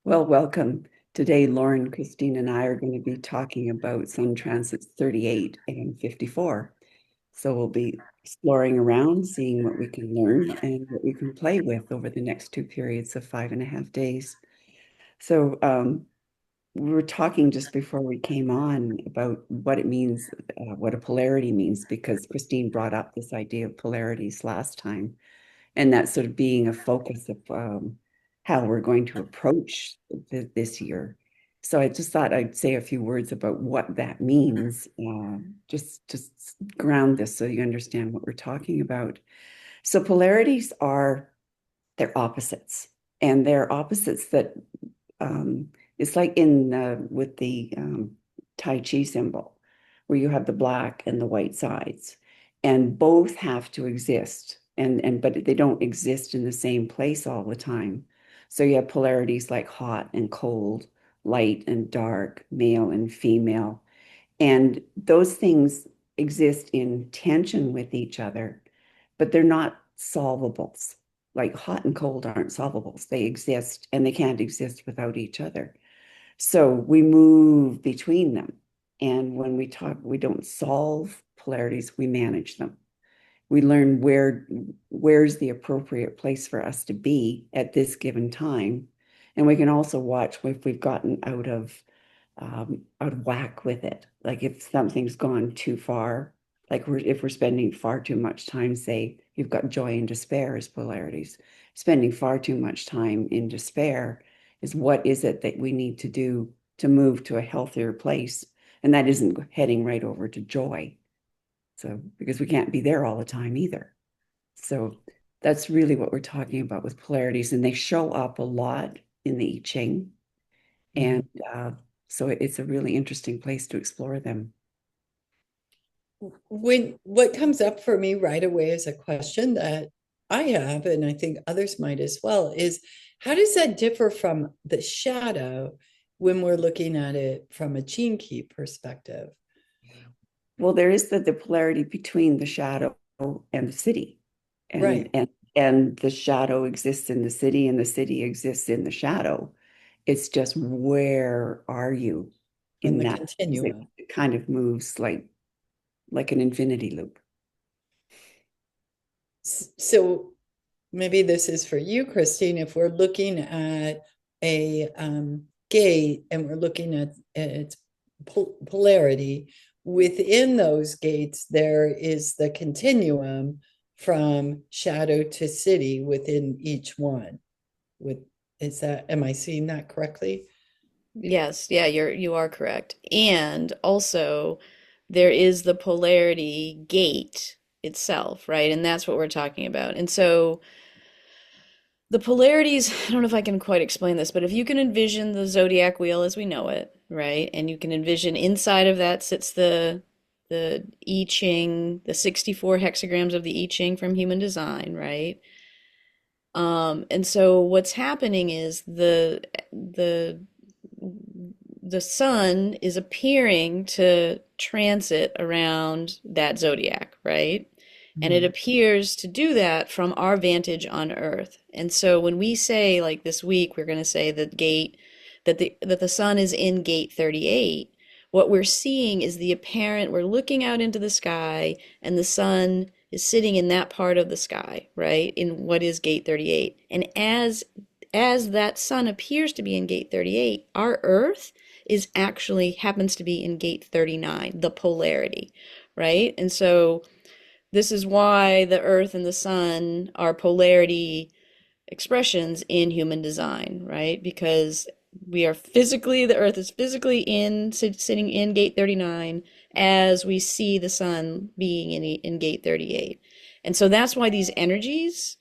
Well, welcome. Today, Lauren, Christine, and I are going to be talking about Sun transits 38 and 54. So we'll be exploring around, seeing what we can learn and what we can play with over the next two periods of 5.5 days. So we were talking just before we came on about what it means, what a polarity means, because Christine brought up this idea of polarities last time and that sort of being a focus of how we're going to approach this year. So I just thought I'd say a few words about what that means, just ground this so you understand what we're talking about. So polarities are they're opposites, and they're opposites that it's like in with the Tai Chi symbol, where you have the black and the white sides, and both have to exist, and but they don't exist in the same place all the time. So you have polarities like hot and cold, light and dark, male and female, and those things exist in tension with each other, but they're not solvables. Like hot and cold aren't solvables. They exist and they can't exist without each other. So we move between them. And when we talk, we don't solve polarities, we manage them. We learn where's the appropriate place for us to be at this given time. And we can also watch if we've gotten out of whack with it. Like if something's gone too far, like if we're spending far too much time, say you've got joy and despair as polarities, spending far too much time in despair is what is it that we need to do to move to a healthier place? And that isn't heading right over to joy. So, because we can't be there all the time either. So that's really what we're talking about with polarities. And they show up a lot in the I Ching. Mhm. And so it's a really interesting place to explore them. When what comes up for me right away is a question that I have, and I think others might as well, is how does that differ from the shadow when we're looking at it from a gene key perspective? Well, there is the polarity between the shadow and the city. And Right, and and the shadow exists in the city and the city exists in the shadow. It's just where are you in in the that? continuum. It kind of moves like an infinity loop. So maybe this is for you, Christine. If we're looking at a gate and we're looking at its polarity, within those gates, there is the continuum from shadow to city within each one. With is that, am I seeing that correctly? Yes, yeah, you are correct. And also there is the polarity gate itself, right? And that's what we're talking about. And so the polarities, I don't know if I can quite explain this, but if you can envision the zodiac wheel as we know it, right? And you can envision inside of that sits the I Ching, the 64 hexagrams of the I Ching from human design, right? And so what's happening is the sun is appearing to transit around that zodiac, right? And it Mhm. appears to do that from our vantage on Earth. And so when we say, like this week, we're going to say that the sun is in gate 38, what we're seeing is the apparent, we're looking out into the sky and the sun is sitting in that part of the sky, right? In what is gate 38. And as that sun appears to be in gate 38, our Earth is actually happens to be in gate 39, the polarity, right? And so this is why the Earth and the sun are polarity expressions in human design, right? Because the Earth is physically sitting in gate 39 as we see the sun being in gate 38. And so that's why these energies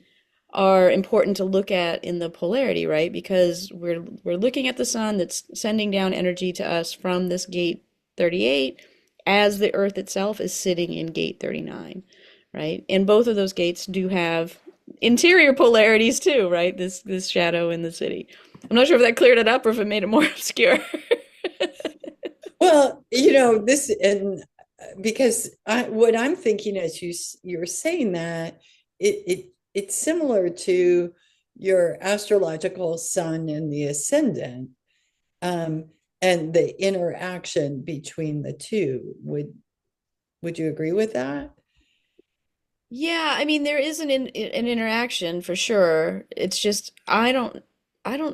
are important to look at in the polarity, right? Because we're looking at the sun that's sending down energy to us from this gate 38 as the earth itself is sitting in gate 39, right? And both of those gates do have interior polarities too, right? This shadow in the city. I'm not sure if that cleared it up or if it made it more obscure. Well, this and because what I'm thinking as you're saying that it's similar to your astrological sun and the ascendant, um, and the interaction between the two. Would you agree with that? Yeah, I mean there is an interaction for sure. It's just I don't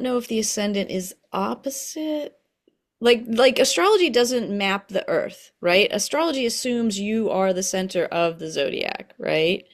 know if the ascendant is opposite. Like astrology doesn't map the earth, right? Astrology assumes you are the center of the zodiac, right?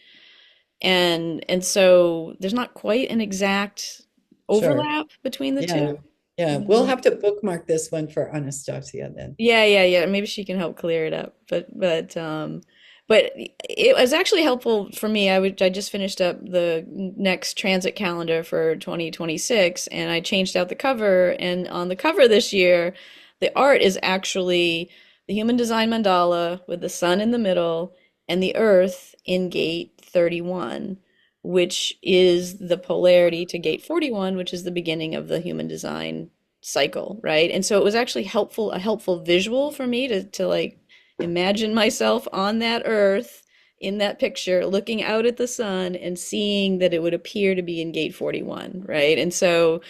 And so there's not quite an exact Sure. overlap between the Yeah. two. Yeah. We'll have to bookmark this one for Anastasia then. Yeah. Maybe she can help clear it up. But it was actually helpful for me. I just finished up the next transit calendar for 2026 and I changed out the cover. And on the cover this year, the art is actually the human design mandala with the sun in the middle and the earth in gate 31, which is the polarity to gate 41, which is the beginning of the human design cycle, right? And so it was actually a helpful visual for me to like imagine myself on that earth in that picture, looking out at the sun and seeing that it would appear to be in gate 41, right? And so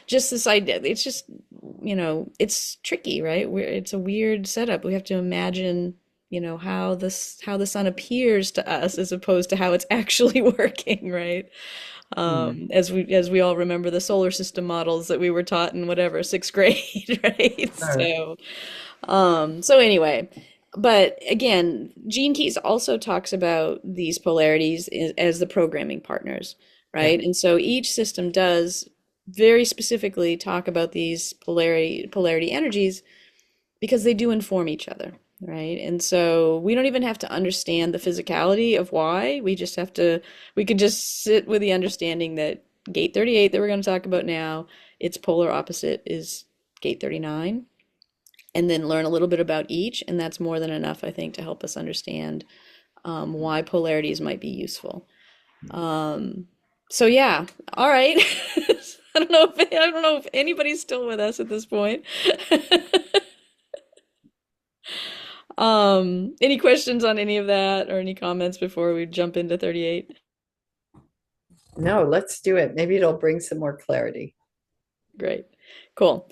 just this idea, it's just, it's tricky, right? It's a weird setup. We have to imagine, how the sun appears to us as opposed to how it's actually working, right? Hmm. As we all remember the solar system models that we were taught in whatever sixth grade, right? Sure. So anyway, but again, Gene Keys also talks about these polarities as the programming partners, Yeah. right? And so each system does very specifically talk about these polarity energies because they do inform each other, right? And so we don't even have to understand the physicality of why. We could just sit with the understanding that gate 38 that we're going to talk about now, its polar opposite is gate 39, and then learn a little bit about each. And that's more than enough, I think, to help us understand why polarities might be useful. Um, so yeah, all right. I don't know if anybody's still with us at this point. Any questions on any of that or any comments before we jump into 38? No, let's do it. Maybe it'll bring some more clarity. Great. Cool.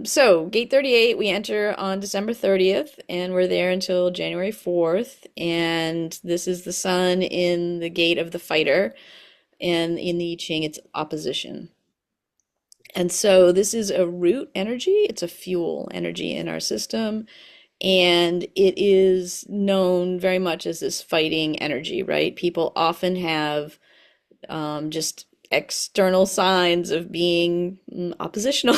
So gate 38, we enter on December 30th and we're there until January 4th. And this is the sun in the gate of the fighter. And in the I Ching, it's opposition. And so this is a root energy. It's a fuel energy in our system. And it is known very much as this fighting energy, right? People often have just external signs of being oppositional,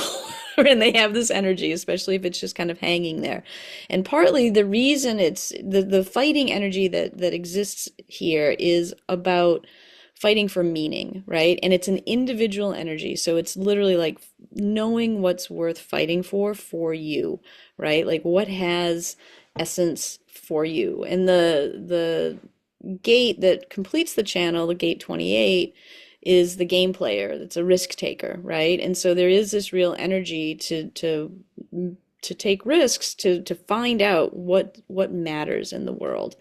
and they have this energy, especially if it's just kind of hanging there. And partly the reason it's the fighting energy that exists here is about fighting for meaning, right? And it's an individual energy. So it's literally like knowing what's worth fighting for you, right? Like what has essence for you. And the gate that completes the channel, the gate 28, is the game player. It's a risk taker, right? And so there is this real energy to take risks to find out what matters in the world.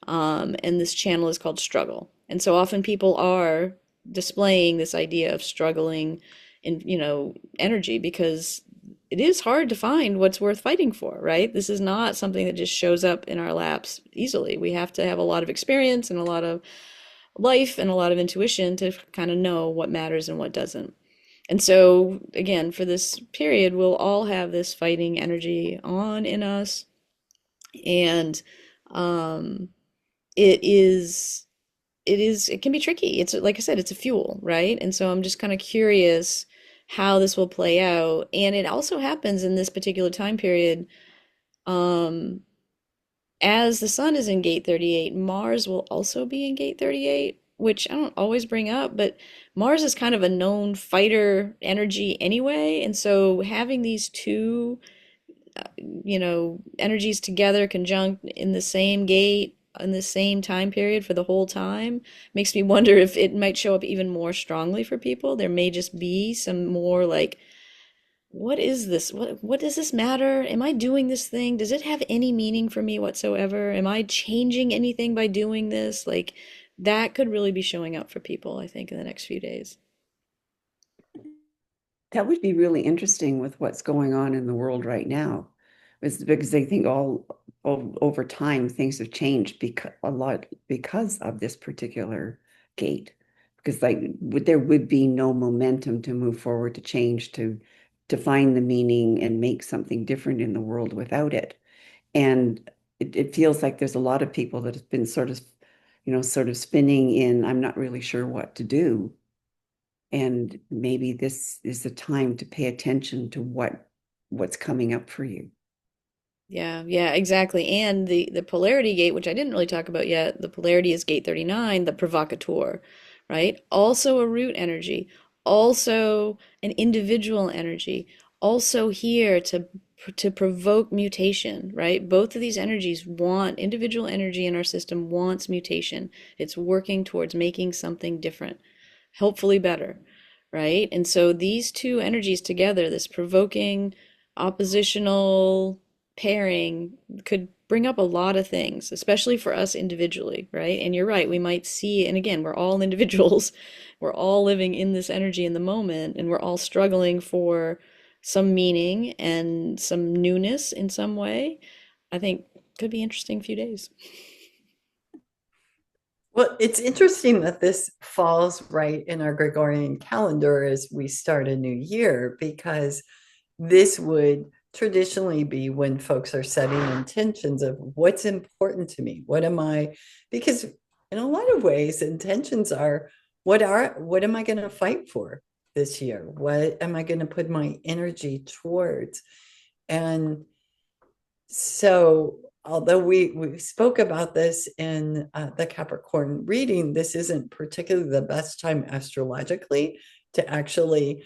And this channel is called struggle. And so often people are displaying this idea of struggling in, energy because it is hard to find what's worth fighting for, right? This is not something that just shows up in our laps easily. We have to have a lot of experience and a lot of life and a lot of intuition to kind of know what matters and what doesn't. And so, again, for this period, we'll all have this fighting energy on in us. And um, it is, it can be tricky. It's like I said, it's a fuel, right? And so I'm just kind of curious how this will play out. And it also happens in this particular time period. Um, as the sun is in gate 38, Mars will also be in gate 38, which I don't always bring up, but Mars is kind of a known fighter energy anyway. And so having these two, energies together conjunct in the same gate in the same time period for the whole time makes me wonder if it might show up even more strongly for people. There may just be some more like, what is this? What does this matter? Am I doing this thing? Does it have any meaning for me whatsoever? Am I changing anything by doing this? Like that could really be showing up for people, I think, in the next few days. That would be really interesting with what's going on in the world right now. It's because they think over time things have changed because a lot because of this particular gate. Because there would be no momentum to move forward, to change, to find the meaning and make something different in the world without it. And it feels like there's a lot of people that have been sort of spinning in, I'm not really sure what to do. And maybe this is the time to pay attention to what's coming up for you. Yeah, yeah, exactly. And the polarity gate, which I didn't really talk about yet, the polarity is gate 39, the provocateur, right? Also a root energy, also an individual energy, also here to provoke mutation, right? Both of these energies want individual energy in our system wants mutation. It's working towards making something different, hopefully better, right? And so these two energies together, this provoking, oppositional pairing could bring up a lot of things, especially for us individually, right? And you're right, we might see, and again, we're all individuals, we're all living in this energy in the moment, and we're all struggling for some meaning and some newness in some way. I think could be interesting few days. Well, it's interesting that this falls right in our Gregorian calendar as we start a new year, because this would traditionally be when folks are setting intentions of what's important to me. What am I? Because in a lot of ways, intentions are what am I going to fight for this year? What am I going to put my energy towards? And so, although we spoke about this in the Capricorn reading, this isn't particularly the best time astrologically to actually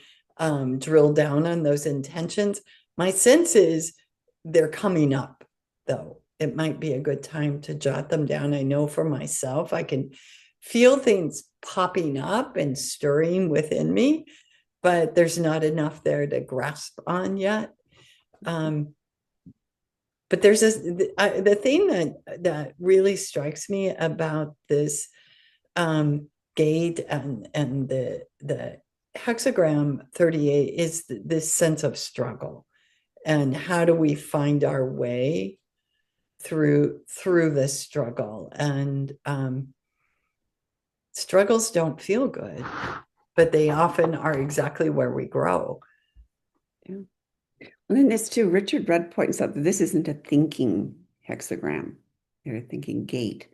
drill down on those intentions. My sense is they're coming up, though. It might be a good time to jot them down. I know for myself, I can feel things popping up and stirring within me, but there's not enough there to grasp on yet. But there's the thing that really strikes me about this gate and the hexagram 38 is this sense of struggle, and how do we find our way through this struggle. And struggles don't feel good, but they often are exactly where we grow. Yeah. And then this too, Richard Rudd points out that this isn't a thinking hexagram, you're a thinking gate.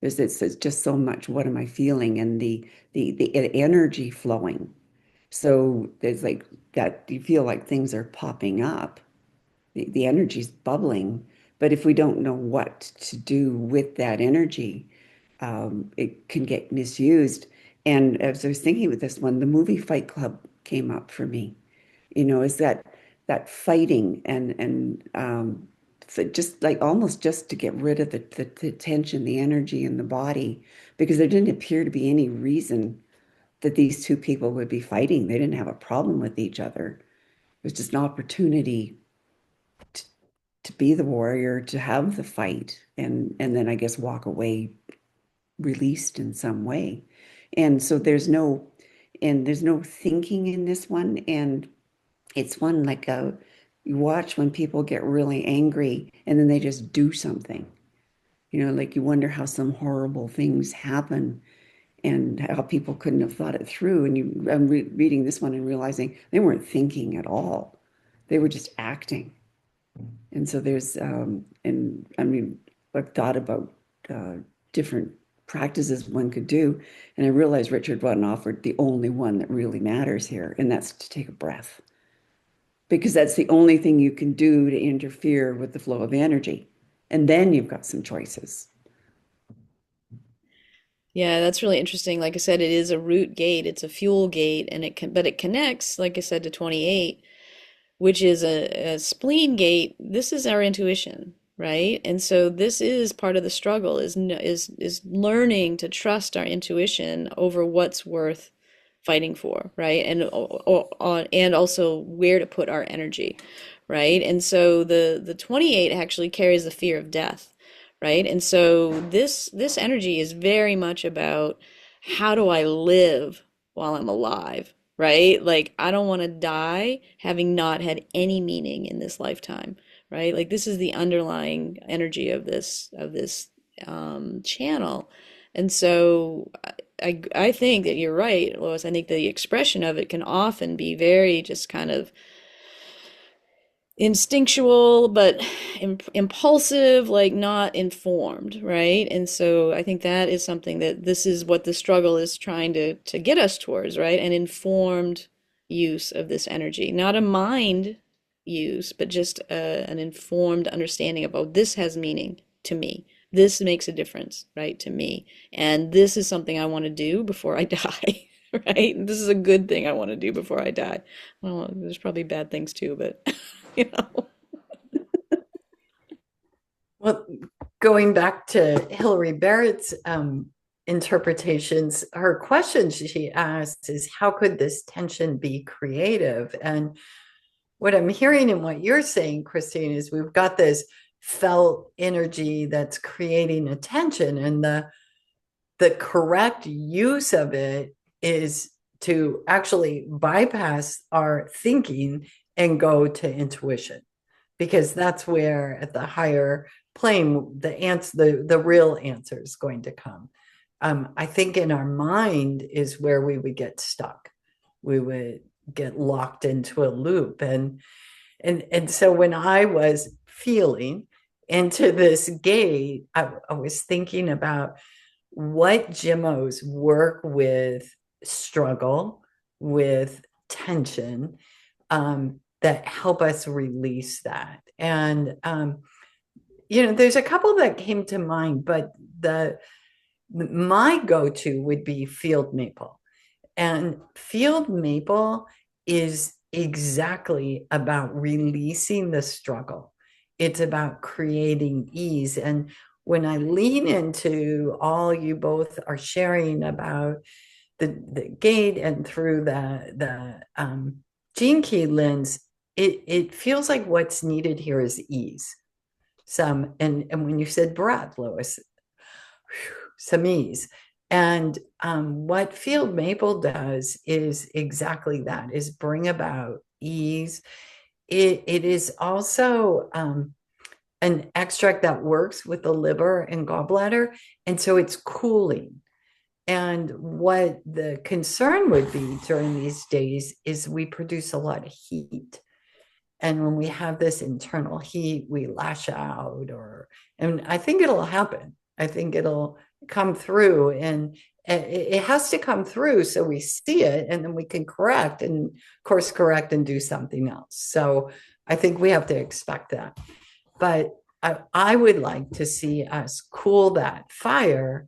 It's just so much, what am I feeling? And the energy flowing. So there's like that, you feel like things are popping up. The energy's bubbling. But if we don't know what to do with that energy, it can get misused. And as I was thinking with this one, the movie Fight Club came up for me. Is that fighting and so just like almost just to get rid of the tension, the energy in the body, because there didn't appear to be any reason that these two people would be fighting. They didn't have a problem with each other. It was just an opportunity to, to be the warrior, to have the fight, and then I guess walk away released in some way. And so there's no thinking in this one, and it's one like you watch when people get really angry and then they just do something. Like you wonder how some horrible things happen and how people couldn't have thought it through. And I'm reading this one and realizing they weren't thinking at all. They were just acting. And so and I mean, I've thought about uh, different practices one could do. And I realized Richard Rudd offered the only one that really matters here, and that's to take a breath, because that's the only thing you can do to interfere with the flow of energy. And then you've got some choices. Yeah, that's really interesting. Like I said, it is a root gate, it's a fuel gate, and but it connects, like I said, to 28, which is a spleen gate. This is our intuition, right? And so this is part of the struggle is learning to trust our intuition over what's worth fighting for, right? And also where to put our energy, right? And so the 28 actually carries the fear of death, right? And so this energy is very much about how do I live while I'm alive, right? Like, I don't want to die having not had any meaning in this lifetime, right? Like, this is the underlying energy of this channel. And so I think that you're right, Lois. I think the expression of it can often be very just kind of instinctual, but impulsive, like not informed, right? And so I think that is something that this is what the struggle is trying to get us towards, right? An informed use of this energy, not a mind use, but just an informed understanding of, oh, this has meaning to me. This makes a difference, right, to me. And this is something I want to do before I die, right? This is a good thing I want to do before I die. Well, there's probably bad things too, but you know. Well, going back to Hilary Barrett's interpretations, her question she asked is, how could this tension be creative? And what I'm hearing in what you're saying, Christine, is we've got this felt energy that's creating a tension, and the correct use of it is to actually bypass our thinking and go to intuition, because that's where at the higher plane the real answer is going to come. I think in our mind is where we would get stuck. We would get locked into a loop. And so when I was feeling into this gate, I was thinking about what Gemmos work with struggle, with tension, that help us release that. And there's a couple that came to mind, but my go-to would be field maple. And field maple is exactly about releasing the struggle. It's about creating ease. And when I lean into all you both are sharing about the gate and through the gene key lens, it feels like what's needed here is ease. And when you said breath, Lois, some ease. And what field maple does is exactly that, is bring about ease. It is also an extract that works with the liver and gallbladder, and so it's cooling. And what the concern would be during these days is we produce a lot of heat. And when we have this internal heat, we lash out, and I think it'll happen. I think it'll come through, and it has to come through so we see it, and then we can correct and course correct and do something else. So I think we have to expect that. But I would like to see us cool that fire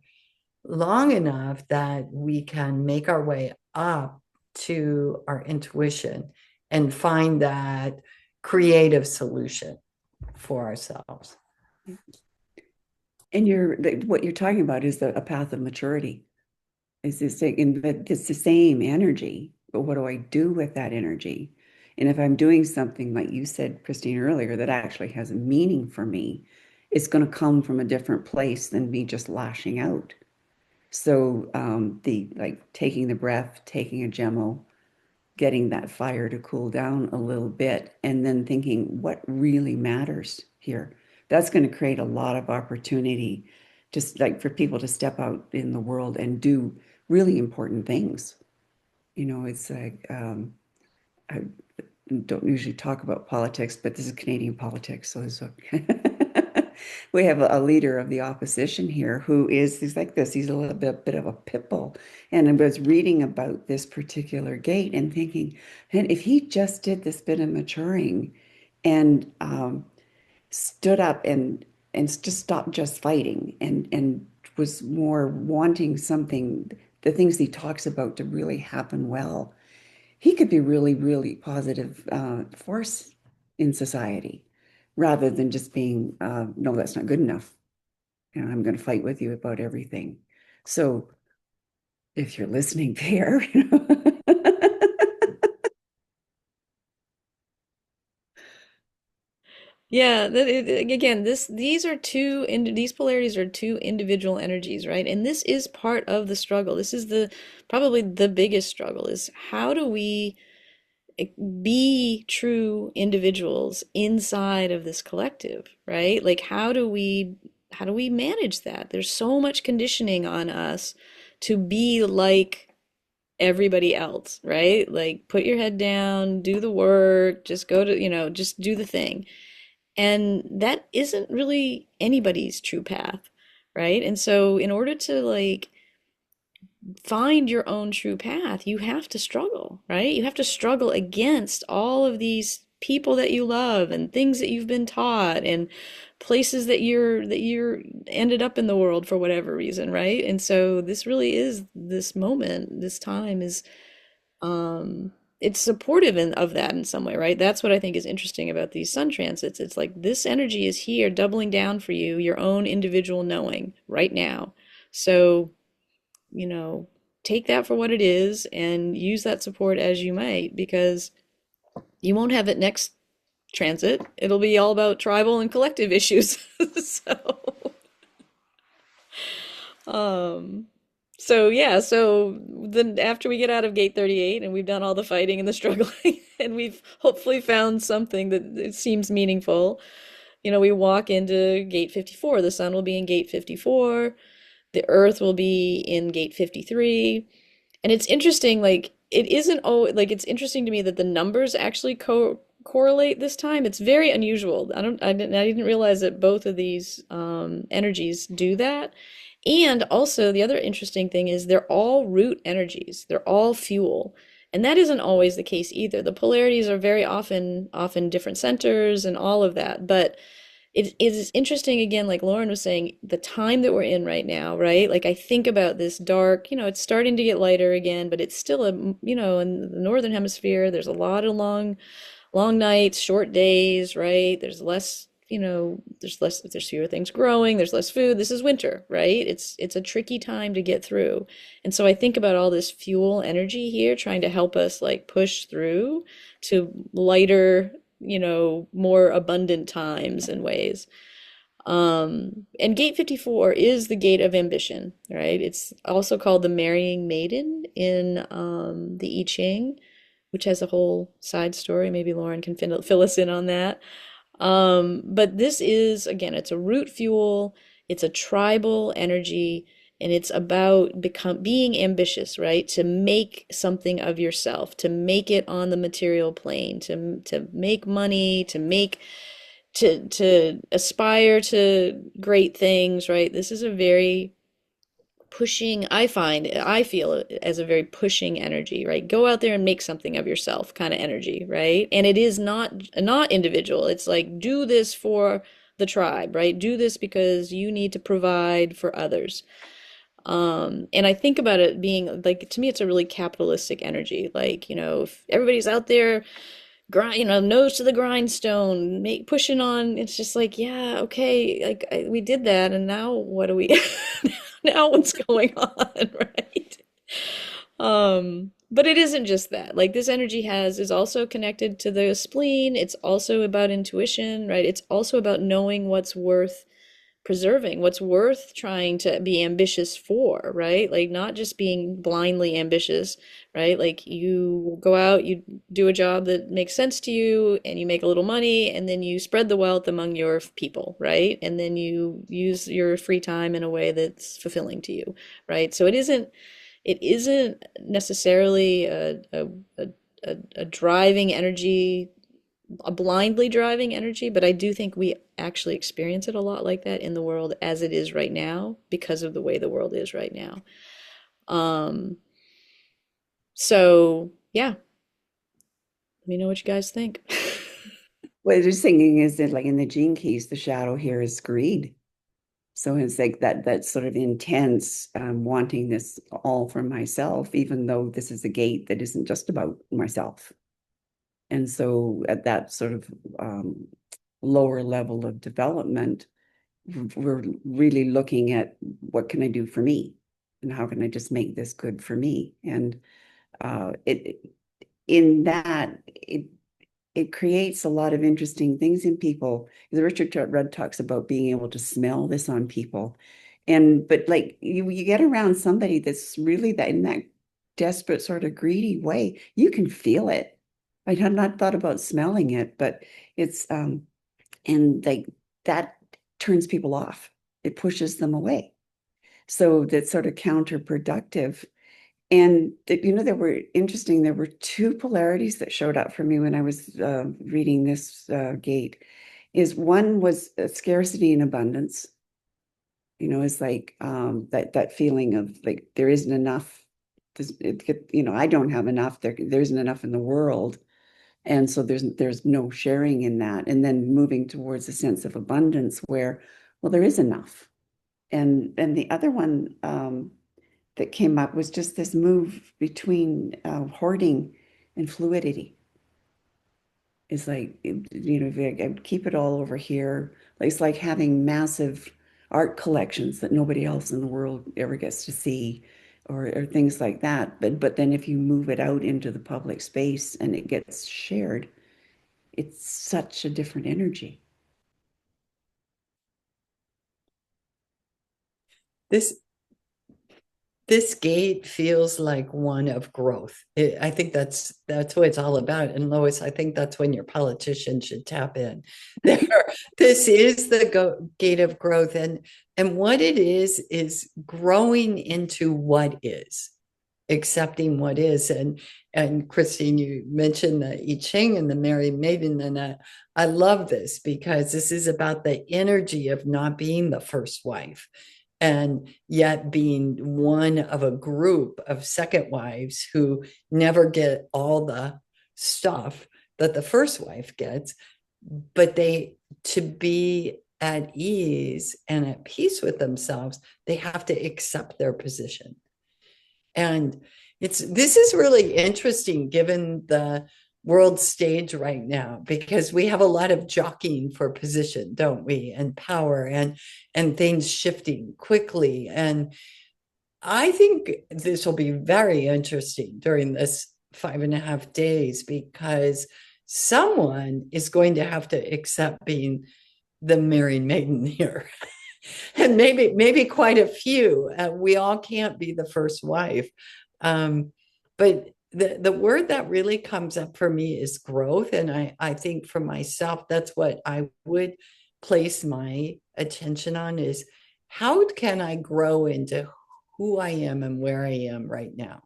long enough that we can make our way up to our intuition and find that creative solution for ourselves. And what you're talking about is a path of maturity. It's the same energy, but what do I do with that energy? And if I'm doing something like you said, Christine, earlier, that actually has a meaning for me, it's going to come from a different place than me just lashing out. So the like taking the breath, taking a Gemmo, getting that fire to cool down a little bit, and then thinking what really matters here. That's going to create a lot of opportunity, just like for people to step out in the world and do really important things. It's like I don't usually talk about politics, but this is Canadian politics, so we have a leader of the opposition here he's like this. He's a little bit of a pit bull. And I was reading about this particular gate and thinking, and if he just did this bit of maturing and stood up and just stopped just fighting and was more wanting something, the things he talks about to really happen well, he could be really, really positive force in society rather than just being, no, that's not good enough. I'm going to fight with you about everything. So if you're listening there, Yeah, again, these polarities are two individual energies, right? And this is part of the struggle. This is the probably the biggest struggle is how do we be true individuals inside of this collective, right? Like how do we manage that? There's so much conditioning on us to be like everybody else, right? Like put your head down, do the work, just go to, just do the thing. And that isn't really anybody's true path, right? And so in order to like find your own true path, you have to struggle, right? You have to struggle against all of these people that you love and things that you've been taught and places that you're ended up in the world for whatever reason, right? And so this really is this moment, this time is um it's supportive of that in some way, right? That's what I think is interesting about these sun transits. It's like this energy is here doubling down for you, your own individual knowing right now. So you know, take that for what it is and use that support as you might, because you won't have it next transit. It'll be all about tribal and collective issues. So, um, so yeah, so then after we get out of gate 38 and we've done all the fighting and the struggling and we've hopefully found something that it seems meaningful, we walk into gate 54. The sun will be in gate 54. The earth will be in gate 53. And it's interesting, like it isn't oh like it's interesting to me that the numbers actually correlate this time. It's very unusual. I didn't realize that both of these energies do that. And also the other interesting thing is they're all root energies. They're all fuel. And that isn't always the case either. The polarities are very often different centers and all of that. But it is interesting again, like Lauren was saying, the time that we're in right now, right? Like I think about this dark, it's starting to get lighter again, but it's still in the northern hemisphere, there's a lot of long nights, short days, right? There's fewer things growing, there's less food. This is winter, right? It's a tricky time to get through. And so I think about all this fuel energy here trying to help us like push through to lighter, more abundant times and ways. And gate 54 is the gate of ambition, right? It's also called the marrying maiden in the I Ching, which has a whole side story. Maybe Lauren can fill us in on that. But this is, again, it's a root fuel, it's a tribal energy, and it's about being ambitious, right? To make something of yourself, to make it on the material plane, to make money, to aspire to great things, right? This is a very pushing, I feel it as a very pushing energy, right? Go out there and make something of yourself kind of energy, right? And it is not individual. It's like do this for the tribe, right? Do this because you need to provide for others. And I think about it being like, to me, it's a really capitalistic energy. Like, if everybody's out there grind, nose to the grindstone, pushing on, it's just like, yeah, okay, like we did that, and now what do we, now what's going on, right? But it isn't just that. Like this energy is also connected to the spleen. It's also about intuition, right? It's also about knowing what's worth preserving, what's worth trying to be ambitious for, right? Like not just being blindly ambitious, right? Like you go out, you do a job that makes sense to you, and you make a little money, and then you spread the wealth among your people, right? And then you use your free time in a way that's fulfilling to you, right? So it isn't necessarily a driving energy, a blindly driving energy, but I do think we actually experience it a lot like that in the world as it is right now because of the way the world is right now. Um, so yeah, let me know what you guys think. What I was thinking is that like in the gene keys, the shadow here is greed. So it's like that sort of intense wanting this all for myself, even though this is a gate that isn't just about myself. And so at that sort of lower level of development, we're really looking at what can I do for me, and how can I just make this good for me? And it in that it creates a lot of interesting things in people. Richard Rudd talks about being able to smell this on people. And but like you get around somebody that's really that in that desperate sort of greedy way, you can feel it. I had not thought about smelling it, but it's and like that turns people off. It pushes them away. So that's sort of counterproductive. And there were interesting, there were two polarities that showed up for me when I was reading this gate. Is one was scarcity and abundance. It's like that feeling of like there isn't enough. I don't have enough. There isn't enough in the world, and so there's no sharing in that. And then moving towards a sense of abundance where, well, there is enough. And the other one that came up was just this move between hoarding and fluidity. It's like, if I keep it all over here. It's like having massive art collections that nobody else in the world ever gets to see, or things like that. But then if you move it out into the public space and it gets shared, it's such a different energy. This this gate feels like one of growth. I think that's what it's all about. And Lois, I think that's when your politician should tap in. This is the gate of growth, and what it is growing into what is, accepting what is. And Christine, you mentioned the I Ching and the Merry Maiden, and I love this because this is about the energy of not being the first wife and yet being one of a group of second wives who never get all the stuff that the first wife gets, but to be at ease and at peace with themselves, they have to accept their position. And this is really interesting given the world stage right now, because we have a lot of jockeying for position, don't we? And power and things shifting quickly. And I think this will be very interesting during this 5.5 days, because someone is going to have to accept being the married maiden here. And maybe quite a few. We all can't be the first wife. But the word that really comes up for me is growth. And I think for myself, that's what I would place my attention on, is how can I grow into who I am and where I am right now?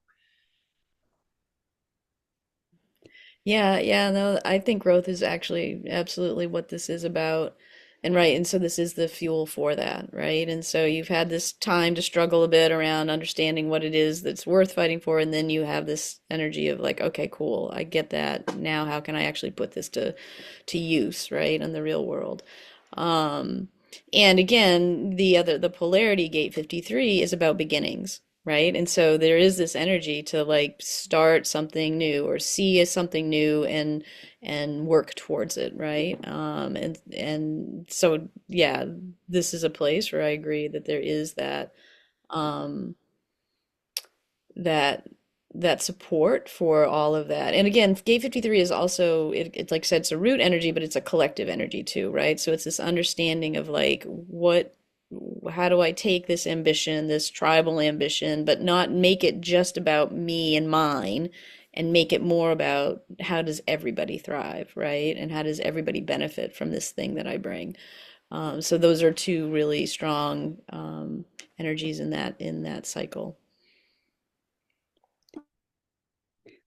Yeah, no, I think growth is actually absolutely what this is about. And right, and so this is the fuel for that, right? And so you've had this time to struggle a bit around understanding what it is that's worth fighting for, and then you have this energy of like, okay, cool, I get that. Now how can I actually put this to use, right, in the real world? Um, and again, the polarity gate 53 is about beginnings, right? And so there is this energy to like start something new or see as something new and work towards it, right? And so yeah, this is a place where I agree that there is um that that support for all of that. And again, gate 53 is also it's like I said, it's a root energy, but it's a collective energy too, right? So it's this understanding of like how do I take this ambition, this tribal ambition, but not make it just about me and mine, and make it more about how does everybody thrive, right? And how does everybody benefit from this thing that I bring? So those are two really strong energies in that cycle.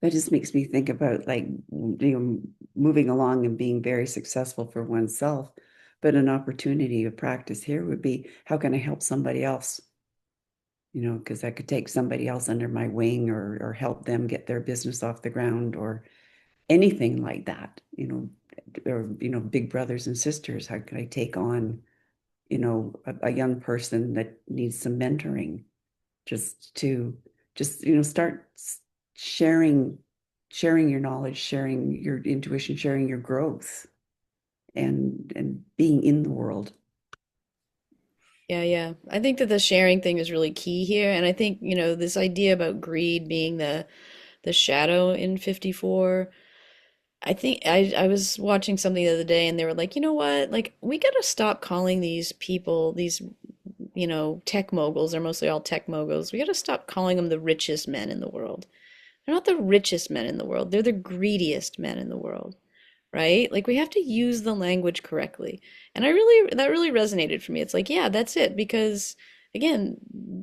That just makes me think about like moving along and being very successful for oneself. But an opportunity of practice here would be, how can I help somebody else? Because I could take somebody else under my wing, or help them get their business off the ground, or anything like that, or big brothers and sisters. How could I take on, a young person that needs some mentoring, just to start sharing sharing your knowledge, sharing your intuition, sharing your growth, and being in the world. Yeah. I think that the sharing thing is really key here. And I think, this idea about greed being the shadow in 54, I think I was watching something the other day and they were like, you know what? Like we gotta stop calling these people, these, tech moguls, they're mostly all tech moguls. We gotta stop calling them the richest men in the world. They're not the richest men in the world. They're the greediest men in the world, right? Like we have to use the language correctly. And that really resonated for me. It's like, yeah, that's it. Because again,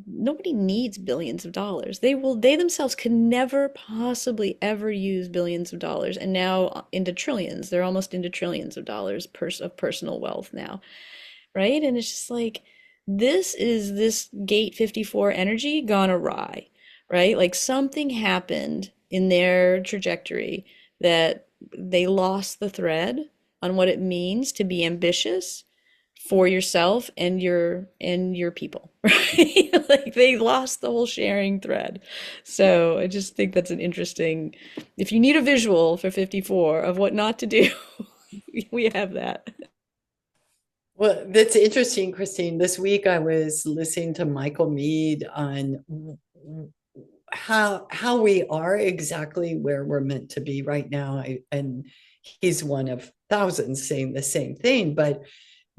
nobody needs billions of dollars. They themselves can never possibly ever use billions of dollars. And now into trillions. They're almost into trillions of dollars of personal wealth now, right? And it's just like, this is this gate 54 energy gone awry, right? Like something happened in their trajectory that they lost the thread on what it means to be ambitious for yourself and your people, right? Like they lost the whole sharing thread. So I just think that's an interesting, if you need a visual for 54 of what not to do, we have that. Well, that's interesting, Christine. This week I was listening to Michael Mead on how we are exactly where we're meant to be right now. And he's one of thousands saying the same thing, but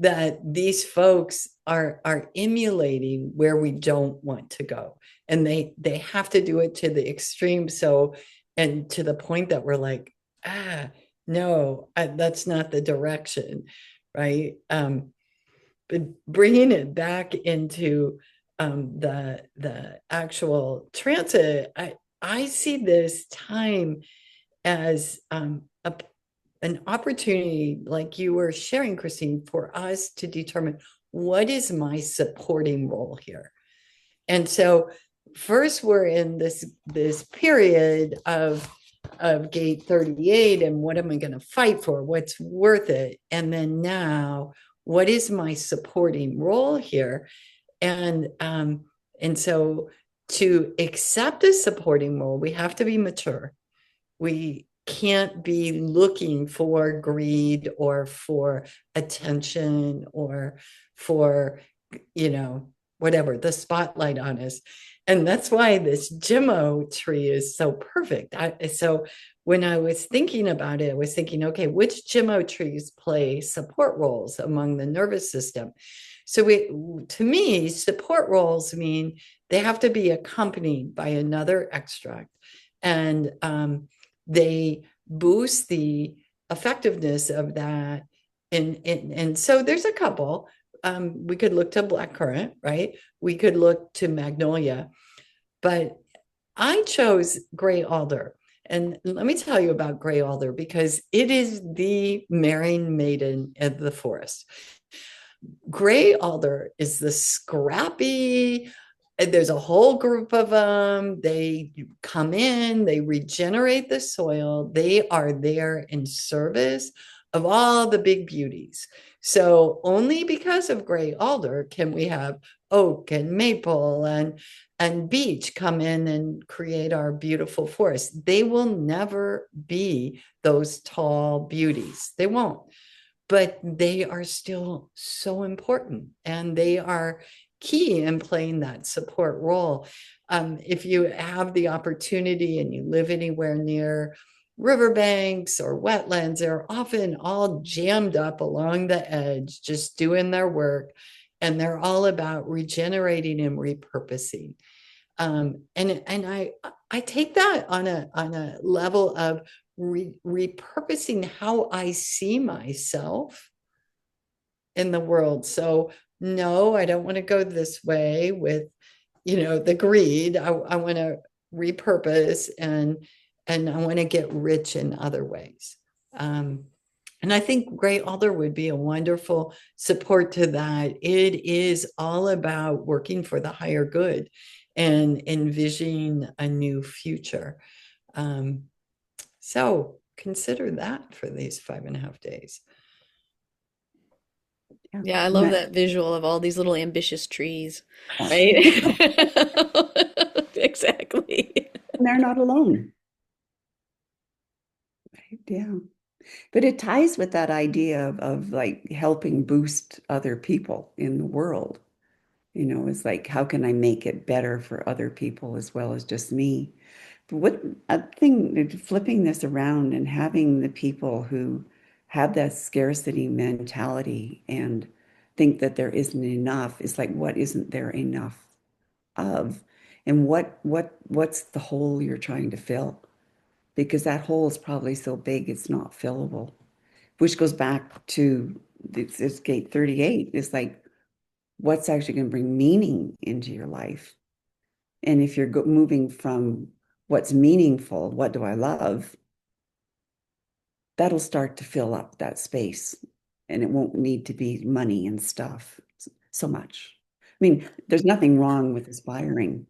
that these folks are emulating where we don't want to go. And they have to do it to the extreme. So, and to the point that we're like, no, that's not the direction, right? But bringing it back into the actual transit, I see this time as an opportunity, like you were sharing, Christine, for us to determine what is my supporting role here. And so first we're in this period of gate 38 and what am I going to fight for? What's worth it? And then now, what is my supporting role here? And so to accept a supporting role, we have to be mature. We can't be looking for greed or for attention or for, whatever, the spotlight on us. And that's why this Gemmo tree is so perfect. So when I was thinking about it, I was thinking, okay, which Gemmo trees play support roles among the nervous system? So to me, support roles mean they have to be accompanied by another extract. And they boost the effectiveness of that. And so there's a couple. We could look to blackcurrant, right? We could look to magnolia, but I chose gray alder. And let me tell you about gray alder because it is the marrying maiden of the forest. Gray alder is the scrappy, there's a whole group of them. They come in, they regenerate the soil. They are there in service of all the big beauties. So only because of gray alder can we have oak and maple and beech come in and create our beautiful forest. They will never be those tall beauties. They won't. But they are still so important and they are key in playing that support role. If you have the opportunity and you live anywhere near riverbanks or wetlands, they're often all jammed up along the edge, just doing their work. And they're all about regenerating and repurposing. And I take that on a level of repurposing how I see myself in the world. So no, I don't want to go this way with, the greed. I want to repurpose and I want to get rich in other ways. And I think gray alder would be a wonderful support to that. It is all about working for the higher good and envisioning a new future. So consider that for these 5.5 days. Yeah, I love that visual of all these little ambitious trees, right? Exactly. And they're not alone. Right? Yeah. But it ties with that idea of like helping boost other people in the world. It's like, how can I make it better for other people as well as just me? what a thing, flipping this around and having the people who have that scarcity mentality and think that there isn't enough is like, what isn't there enough of? And what's the hole you're trying to fill? Because that hole is probably so big it's not fillable, which goes back to this gate 38. It's like, what's actually going to bring meaning into your life? And if you're moving from what's meaningful, what do I love? That'll start to fill up that space. And it won't need to be money and stuff so much. I mean, there's nothing wrong with aspiring.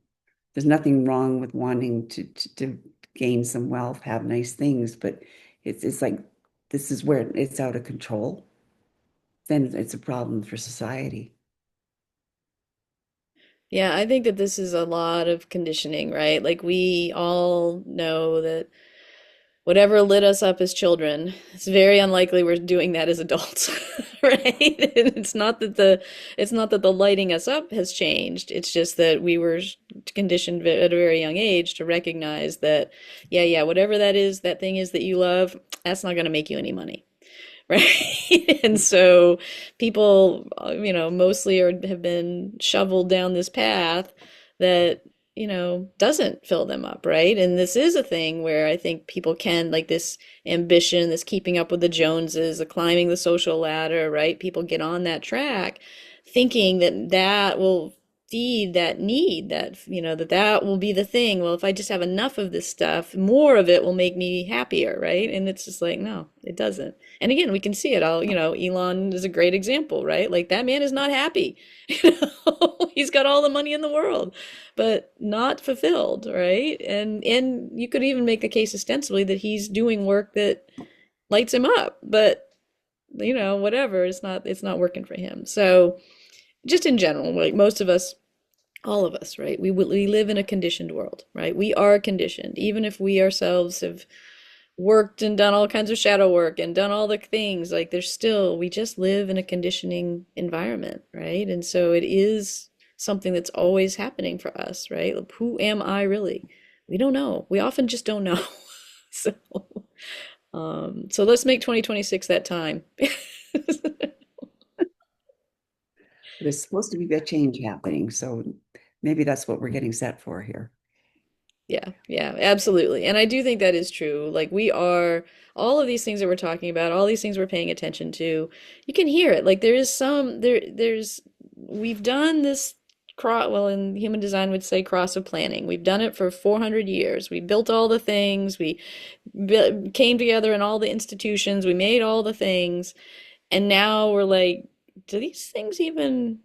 There's nothing wrong with wanting to gain some wealth, have nice things, but it's like this is where it's out of control. Then it's a problem for society. Yeah, I think that this is a lot of conditioning, right? Like we all know that whatever lit us up as children, it's very unlikely we're doing that as adults, right? And it's not that the lighting us up has changed. It's just that we were conditioned at a very young age to recognize that, yeah, whatever that is, that thing is that you love, that's not going to make you any money. Right? And so people, mostly have been shoveled down this path that, doesn't fill them up, right? And this is a thing where I think people can, like this ambition, this keeping up with the Joneses, the climbing the social ladder, right? People get on that track thinking that that will feed that need, that, that will be the thing. Well, if I just have enough of this stuff, more of it will make me happier, right? And it's just like, no, it doesn't. And again, we can see it all, Elon is a great example, right? Like that man is not happy. He's got all the money in the world, but not fulfilled, right? And you could even make the case ostensibly that he's doing work that lights him up, but whatever, it's not working for him. So just in general, like most of us, all of us, right? We live in a conditioned world, right? We are conditioned, even if we ourselves have worked and done all kinds of shadow work and done all the things, like there's still, we just live in a conditioning environment, right? And so it is something that's always happening for us, right? Like, who am I really? We don't know. We often just don't know. So, so let's make 2026 that time. There's supposed to be a change happening, so maybe that's what we're getting set for here. Yeah, absolutely. And I do think that is true. Like we are, all of these things that we're talking about, all these things we're paying attention to, you can hear it. Like there is we've done this cross, well, in human design would say cross of planning. We've done it for 400 years. We built all the things, we came together in all the institutions, we made all the things. And now we're like, do these things even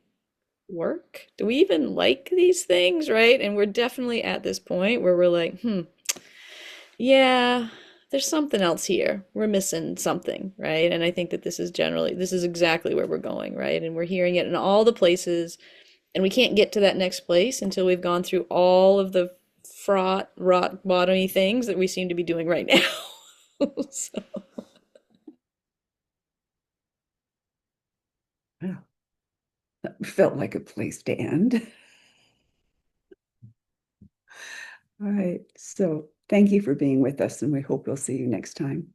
work? Do we even like these things, right? And we're definitely at this point where we're like, yeah, there's something else here. We're missing something, right? And I think that this is exactly where we're going, right? And we're hearing it in all the places, and we can't get to that next place until we've gone through all of the fraught, rock bottomy things that we seem to be doing right now. So, Yeah, that felt like a place to end. All right, so thank you for being with us, and we hope we'll see you next time.